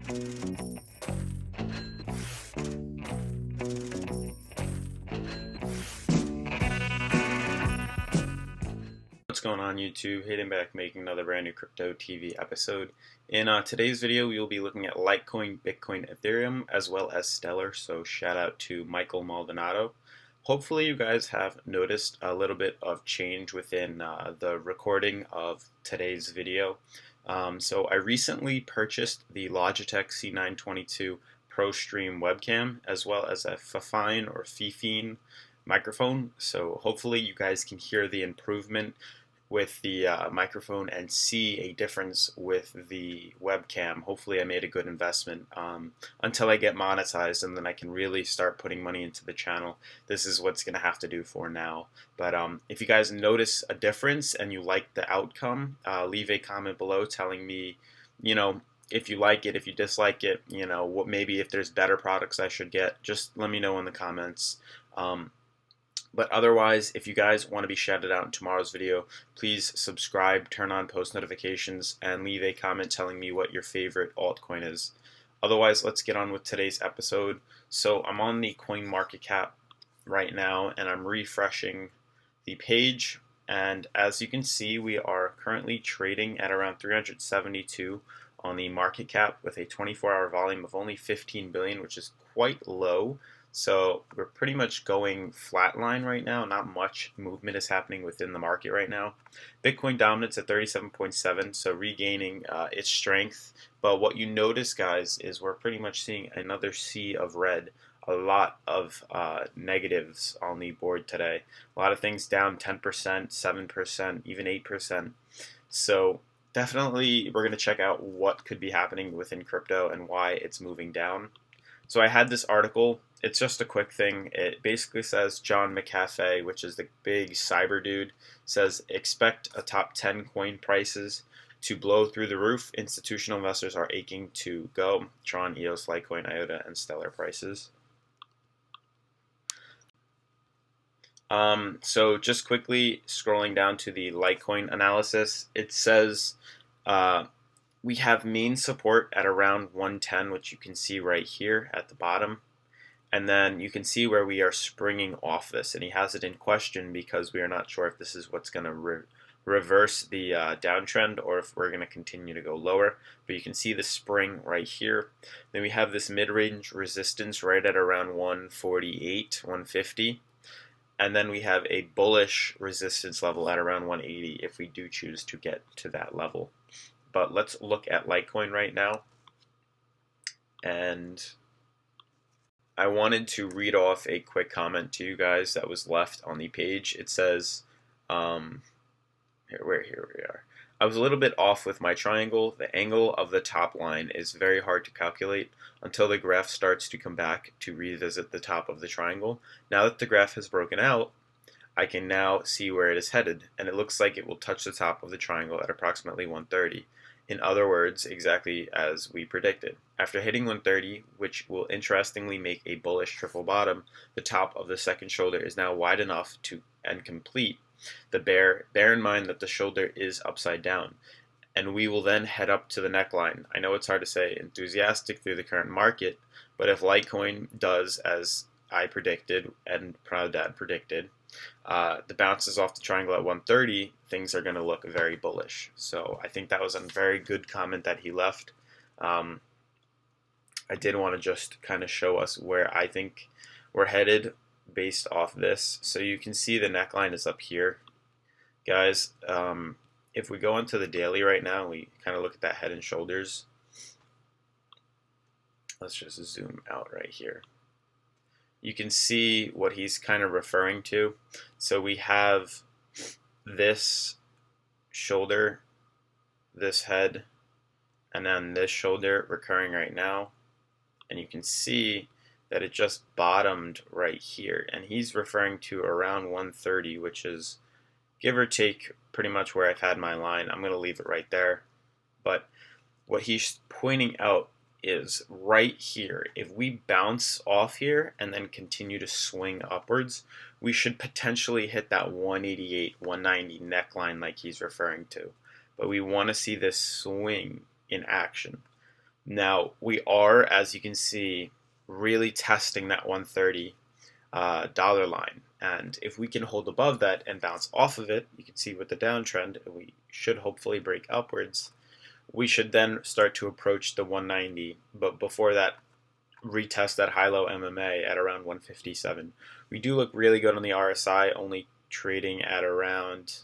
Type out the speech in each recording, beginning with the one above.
What's going on YouTube? Hayden back making another brand new Crypto TV episode. In today's video we will be looking at Litecoin, Bitcoin, Ethereum, as well as Stellar, so shout out to Michael Maldonado. Hopefully you guys have noticed a little bit of change within the recording of today's video. So I recently purchased the Logitech C922 Pro Stream webcam, as well as a Fifine or Fifine microphone, so hopefully you guys can hear the improvement with the microphone and see a difference with the webcam. Hopefully I made a good investment until I get monetized, and then I can really start putting money into the channel. This is what's going to have to do for now. But if you guys notice a difference and you like the outcome, leave a comment below telling me, if you like it, if you dislike it, what maybe if there's better products I should get. Just let me know in the comments. But otherwise, if you guys want to be shouted out in tomorrow's video, please subscribe, turn on post notifications, and leave a comment telling me what your favorite altcoin is. Otherwise, let's get on with today's episode. So I'm on the CoinMarketCap right now, and I'm refreshing the page. And as you can see, we are currently trading at around 372 on the market cap with a 24-hour volume of only 15 billion, which is quite low. So we're pretty much going flatline right now. Not much movement is happening within the market right now. Bitcoin dominance at 37.7, so regaining its strength. But what you notice, guys, is we're pretty much seeing another sea of red. A lot of negatives on the board today. A lot of things down 10%, 7%, even 8%. So definitely we're going to check out what could be happening within crypto and why it's moving down. So I had this article. It's just a quick thing. It basically says John McAfee, which is the big cyber dude, says expect a top 10 coin prices to blow through the roof. Institutional investors are aching to go. Tron, EOS, Litecoin, IOTA, and Stellar prices. So just quickly scrolling down to the Litecoin analysis, it says we have main support at around 110, which you can see right here at the bottom. And then you can see where we are springing off this. And he has it in question because we are not sure if this is what's going to reverse the downtrend or if we're going to continue to go lower. But you can see the spring right here. Then we have this mid-range resistance right at around 148, 150. And then we have a bullish resistance level at around 180 if we do choose to get to that level. But let's look at Litecoin right now. And I wanted to read off a quick comment to you guys that was left on the page. It says, here we are. I was a little bit off with my triangle. The angle of the top line is very hard to calculate until the graph starts to come back to revisit the top of the triangle. Now that the graph has broken out, I can now see where it is headed, and it looks like it will touch the top of the triangle at approximately 130. In other words, exactly as we predicted. After hitting 130, which will interestingly make a bullish triple bottom, the top of the second shoulder is now wide enough to and complete the bear. Bear in mind that the shoulder is upside down, and we will then head up to the neckline. I know it's hard to say enthusiastic through the current market, but if Litecoin does as I predicted and Proud Dad predicted, the bounces off the triangle at 130, things are going to look very bullish. So I think that was a very good comment that he left. I did want to just kind of show us where I think we're headed based off this. So you can see the neckline is up here. Guys, if we go into the daily right now, we kind of look at that head and shoulders. Let's just zoom out right here. You can see what he's kind of referring to. So we have this shoulder, this head, and then this shoulder recurring right now. And you can see that it just bottomed right here. And he's referring to around 130, which is give or take pretty much where I've had my line. I'm going to leave it right there. But what he's pointing out is right here. If we bounce off here and then continue to swing upwards, we should potentially hit that 188, 190 neckline like he's referring to. But we want to see this swing in action. Now we are, as you can see, really testing that 130 dollar line. And if we can hold above that and bounce off of it, you can see with the downtrend, we should hopefully break upwards. We should then start to approach the 190. But before that, retest that high-low MMA at around 157. We do look really good on the RSI, only trading at around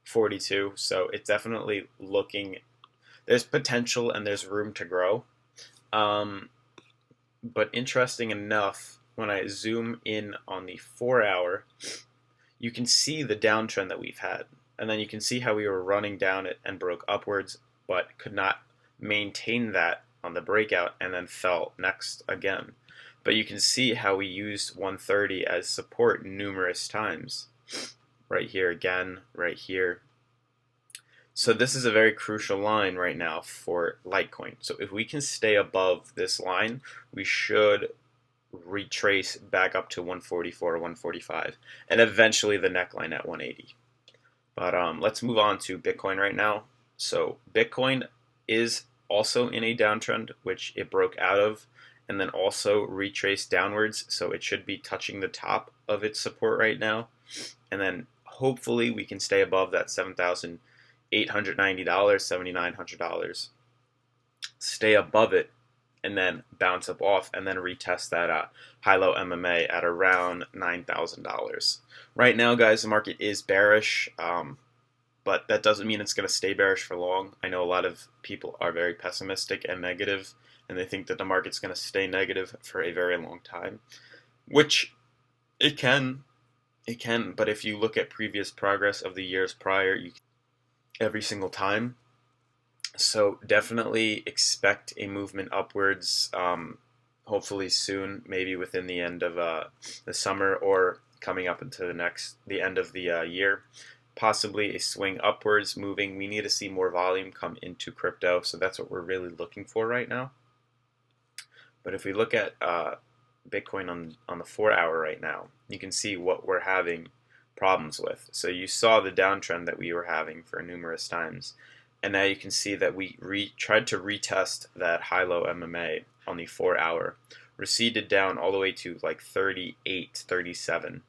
42. So it's definitely looking, there's potential and there's room to grow. But interesting enough, when I zoom in on the 4-hour, you can see the downtrend that we've had. And then you can see how we were running down it and broke upwards, but could not maintain that on the breakout and then fell next again. But you can see how we used 130 as support numerous times. Right here again, right here. So this is a very crucial line right now for Litecoin. So if we can stay above this line, we should retrace back up to 144 or 145 and eventually the neckline at 180. But let's move on to Bitcoin right now. So Bitcoin is also in a downtrend, which it broke out of and then also retraced downwards. So it should be touching the top of its support right now. And then hopefully we can stay above that $7,890, $7,900. Stay above it and then bounce up off and then retest that high-low MMA at around $9,000. Right now, guys, the market is bearish, but that doesn't mean it's going to stay bearish for long. I know a lot of people are very pessimistic and negative, and they think that the market's going to stay negative for a very long time, which it can, but if you look at previous progress of the years prior, every single time. So definitely expect a movement upwards, hopefully soon, maybe within the end of the summer or coming up into the end of the year. Possibly a swing upwards moving. We need to see more volume come into crypto, so that's what we're really looking for right now. But if we look at Bitcoin on the 4-hour right now, you can see what we're having problems with. So you saw the downtrend that we were having for numerous times. And now you can see that we tried to retest that high-low MMA on the 4-hour. Receded down all the way to like 38, 37.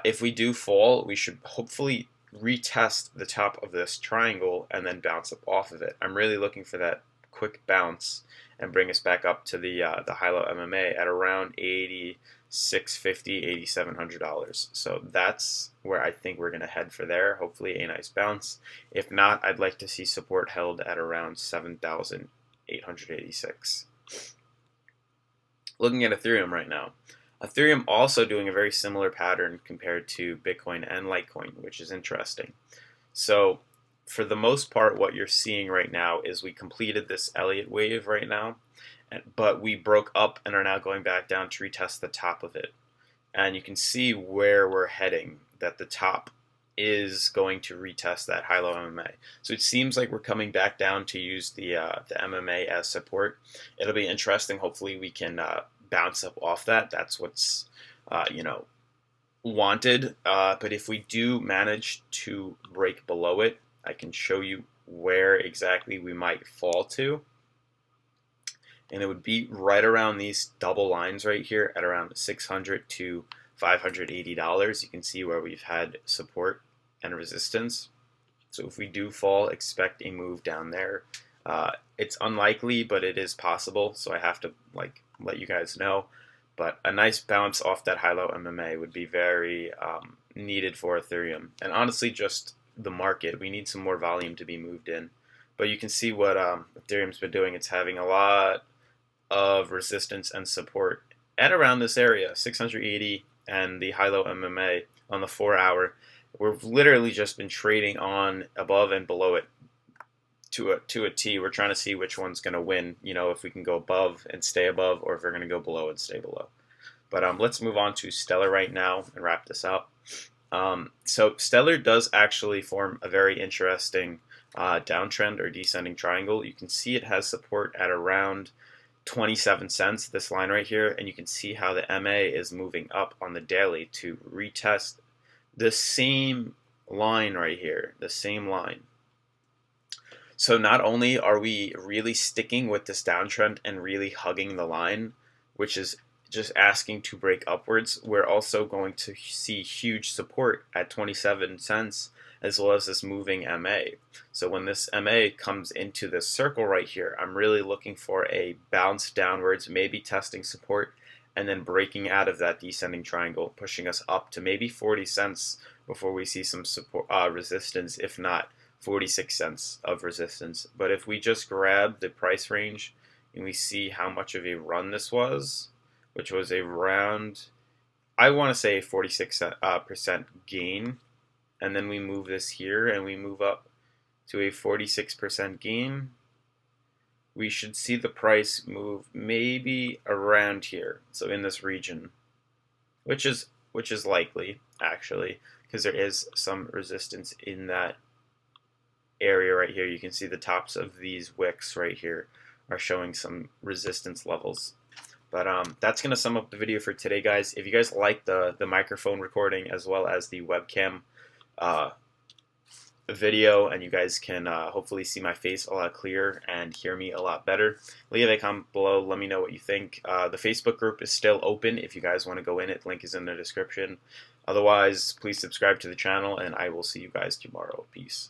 If we do fall, we should hopefully retest the top of this triangle and then bounce up off of it. I'm really looking for that quick bounce and bring us back up to the high-low MMA at around $8,650, $8,700. So that's where I think we're going to head for there. Hopefully a nice bounce. If not, I'd like to see support held at around 7,886. Looking at Ethereum right now. Ethereum also doing a very similar pattern compared to Bitcoin and Litecoin, which is interesting. So for the most part, what you're seeing right now is we completed this Elliott wave right now, but we broke up and are now going back down to retest the top of it. And you can see where we're heading, that the top is going to retest that high-low MMA. So it seems like we're coming back down to use the MMA as support. It'll be interesting. Hopefully we can bounce up off that. That's what's wanted. But if we do manage to break below it, I can show you where exactly we might fall to. And it would be right around these double lines right here at around $600 to $580. You can see where we've had support and resistance. So if we do fall, expect a move down there. It's unlikely, but it is possible. So I have to let you guys know. But a nice bounce off that high-low MMA would be very needed for Ethereum. And honestly, just the market. We need some more volume to be moved in. But you can see what Ethereum's been doing. It's having a lot of resistance and support at around this area, 680 and the high-low MMA on the 4-hour. We've literally just been trading on above and below it to a T. We're trying to see which one's going to win, if we can go above and stay above, or if we're going to go below and stay below. But let's move on to Stellar right now and wrap this up. So Stellar does actually form a very interesting downtrend or descending triangle. You can see it has support at around 27 cents, this line right here, and you can see how the MA is moving up on the daily to retest the same line right here, the same line. So not only are we really sticking with this downtrend and really hugging the line, which is just asking to break upwards, we're also going to see huge support at 27 cents as well as this moving MA. So when this MA comes into this circle right here, I'm really looking for a bounce downwards, maybe testing support, and then breaking out of that descending triangle, pushing us up to maybe 40 cents before we see some support resistance, if not 46 cents of resistance. But if we just grab the price range and we see how much of a run this was, which was around, I want to say 46% gain, and then we move this here and we move up to a 46% gain, we should see the price move maybe around here, so in this region, which is likely actually, because there is some resistance in that area right here. You can see the tops of these wicks right here are showing some resistance levels. But that's going to sum up the video for today, guys. If you guys like the microphone recording as well as the webcam video, and you guys can hopefully see my face a lot clearer and hear me a lot better, leave a comment below. Let me know what you think. The Facebook group is still open if you guys want to go in it. Link is in the description. Otherwise, please subscribe to the channel, and I will see you guys tomorrow. Peace.